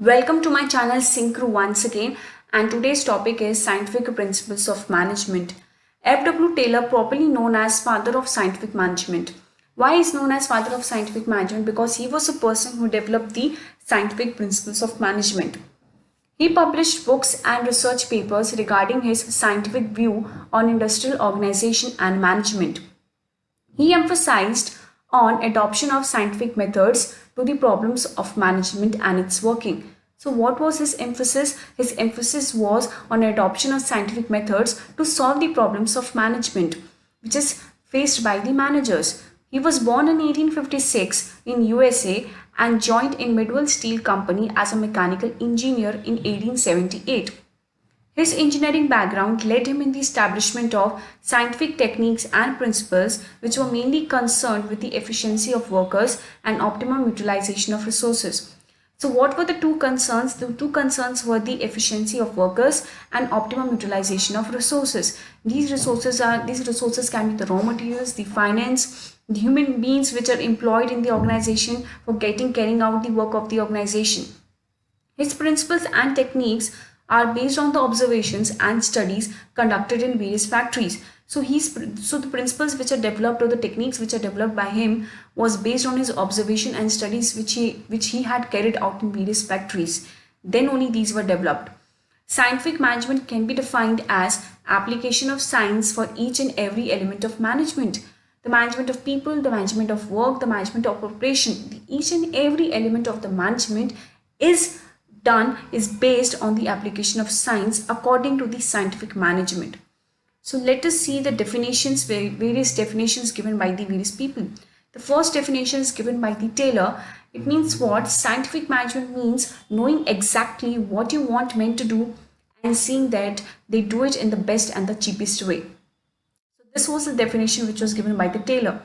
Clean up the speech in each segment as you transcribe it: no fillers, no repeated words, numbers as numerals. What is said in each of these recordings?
Welcome to my channel Syncro once again, and today's topic is Scientific Principles of Management. F.W. Taylor, properly known as Father of Scientific Management. Why is known as Father of Scientific Management? Because he was a person who developed the scientific principles of management. He published books and research papers regarding his scientific view on industrial organization and management. He emphasized on adoption of scientific methods to the problems of management and its working. So what was his emphasis? His emphasis was on adoption of scientific methods to solve the problems of management, which is faced by the managers. He was born in 1856 in USA and joined in Midwell Steel Company as a mechanical engineer in 1878. His engineering background led him in the establishment of scientific techniques and principles which were mainly concerned with the efficiency of workers and optimum utilization of resources. So what were the two concerns? The two concerns were the efficiency of workers and optimum utilization of resources. These resources can be the raw materials, the finance, the human beings which are employed in the organization for carrying out the work of the organization. His principles and techniques are based on the observations and studies conducted in various factories. So the principles which are developed or the techniques which are developed by him was based on his observation and studies which he had carried out in various factories. Then only these were developed. Scientific management can be defined as application of science for each and every element of management. The management of people, the management of work, the management of operation, each and every element of the management is based on the application of science according to the scientific management. So let us see the definitions, various definitions given by the various people. The first definition is given by the Taylor. It means what? Scientific management means knowing exactly what you want men to do and seeing that they do it in the best and the cheapest way. So this was the definition which was given by the Taylor.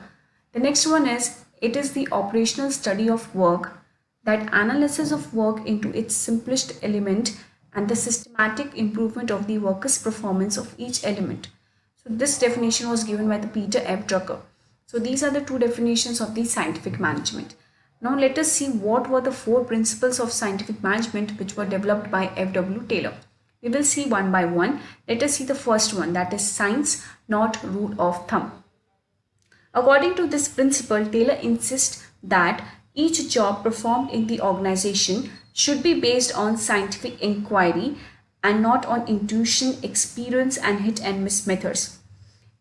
The next one is, it is the operational study of work, that analysis of work into its simplest element and the systematic improvement of the worker's performance of each element. So this definition was given by the Peter F. Drucker. So these are the two definitions of the scientific management. Now let us see what were the four principles of scientific management which were developed by F.W. Taylor. We will see one by one. Let us see the first one, that is science, not rule of thumb. According to this principle, Taylor insists that each job performed in the organization should be based on scientific inquiry and not on intuition, experience, and hit and miss methods.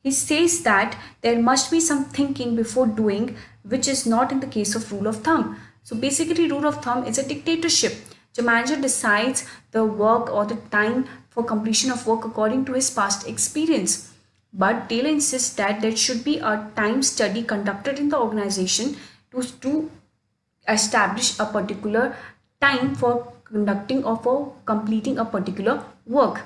He says that there must be some thinking before doing, which is not in the case of rule of thumb. So basically, rule of thumb is a dictatorship. The manager decides the work or the time for completion of work according to his past experience. But Taylor insists that there should be a time study conducted in the organization to establish a particular time for conducting or for completing a particular work,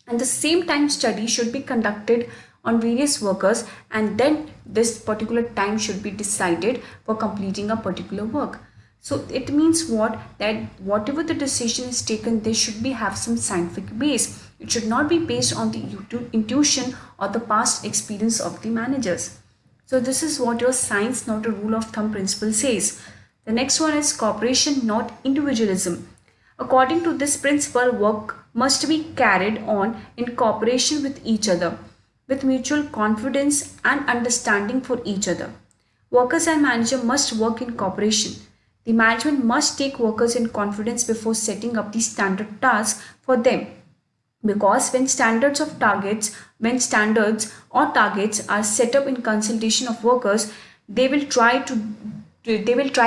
and the same time study should be conducted on various workers, and then this particular time should be decided for completing a particular work. So it means what? That whatever the decision is taken, they should have some scientific base. It should not be based on the intuition or the past experience of the managers. So this is what your science, not a rule of thumb principle says. The next one is cooperation, not individualism. According to this principle, work must be carried on in cooperation with each other, with mutual confidence and understanding for each other. Workers and manager must work in cooperation. The management must take workers in confidence before setting up the standard tasks for them. Because when standards or targets are set up in consultation of workers, they will try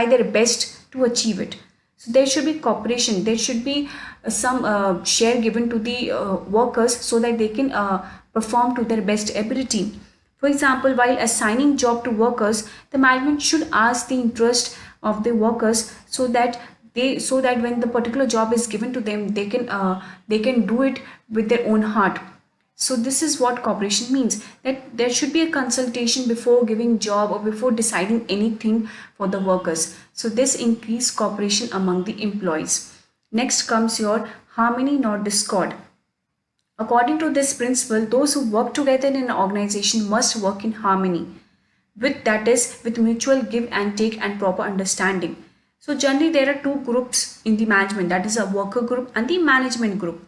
their best to achieve it. So there should be cooperation. There should be some share given to the workers so that they can perform to their best ability. For example, while assigning job to workers, the management should ask the interest of the workers so that when the particular job is given to them, they can do it with their own heart. So this is what cooperation means, that there should be a consultation before giving job or before deciding anything for the workers. So this increases cooperation among the employees. Next comes your harmony, not discord. According to this principle, those who work together in an organization must work in harmony, with mutual give and take and proper understanding. So generally there are two groups in the management, that is a worker group and the management group.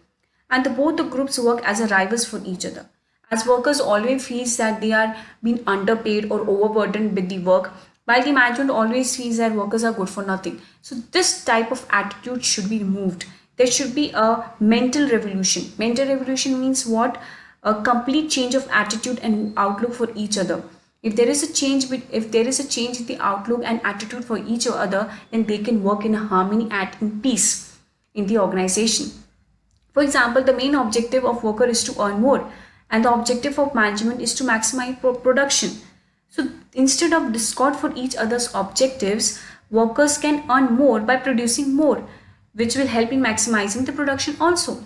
And both the groups work as a rivals for each other. As workers always feels that they are being underpaid or overburdened with the work, while the management always feels that workers are good for nothing. So this type of attitude should be removed. There should be a mental revolution. Mental revolution means what? A complete change of attitude and outlook for each other. If there is a change if there is a change in the outlook and attitude for each other, then they can work in harmony and in peace in the organization. For example, the main objective of worker is to earn more, and the objective of management is to maximize production. So instead of discord for each other's objectives, workers can earn more by producing more, which will help in maximizing the production also.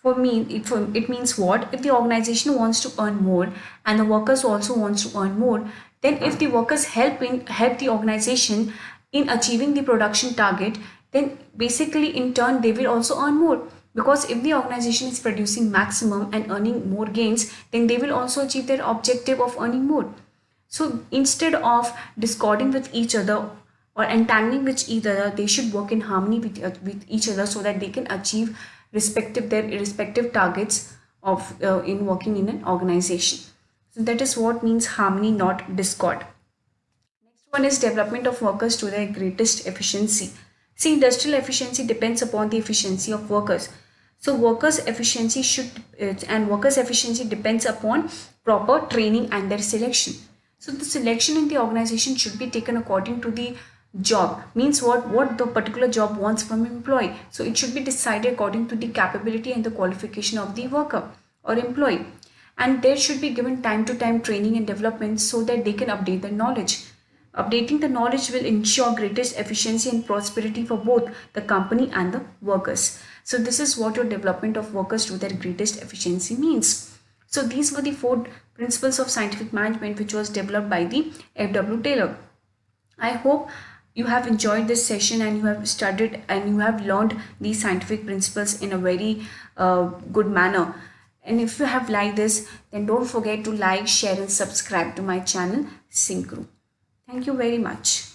For me, it means what? If the organization wants to earn more and the workers also wants to earn more, then if the workers help the organization in achieving the production target, then basically in turn they will also earn more. Because if the organization is producing maximum and earning more gains, then they will also achieve their objective of earning more. So instead of discording with each other or entangling with each other, they should work in harmony with each other so that they can achieve their respective targets of in working in an organization. So that is what means harmony, not discord. Next one is development of workers to their greatest efficiency. See, industrial efficiency depends upon the efficiency of workers. So workers' efficiency depends upon proper training and their selection. So the selection in the organization should be taken according to the job. Means what the particular job wants from an employee. So it should be decided according to the capability and the qualification of the worker or employee. And there should be given time to time training and development so that they can update their knowledge. Updating the knowledge will ensure greatest efficiency and prosperity for both the company and the workers. So this is what your development of workers to their greatest efficiency means. So these were the 4 principles of scientific management which was developed by the F.W. Taylor. I hope you have enjoyed this session and you have studied and you have learned these scientific principles in a very good manner. And if you have liked this, then don't forget to like, share and subscribe to my channel Synchro. Thank you very much.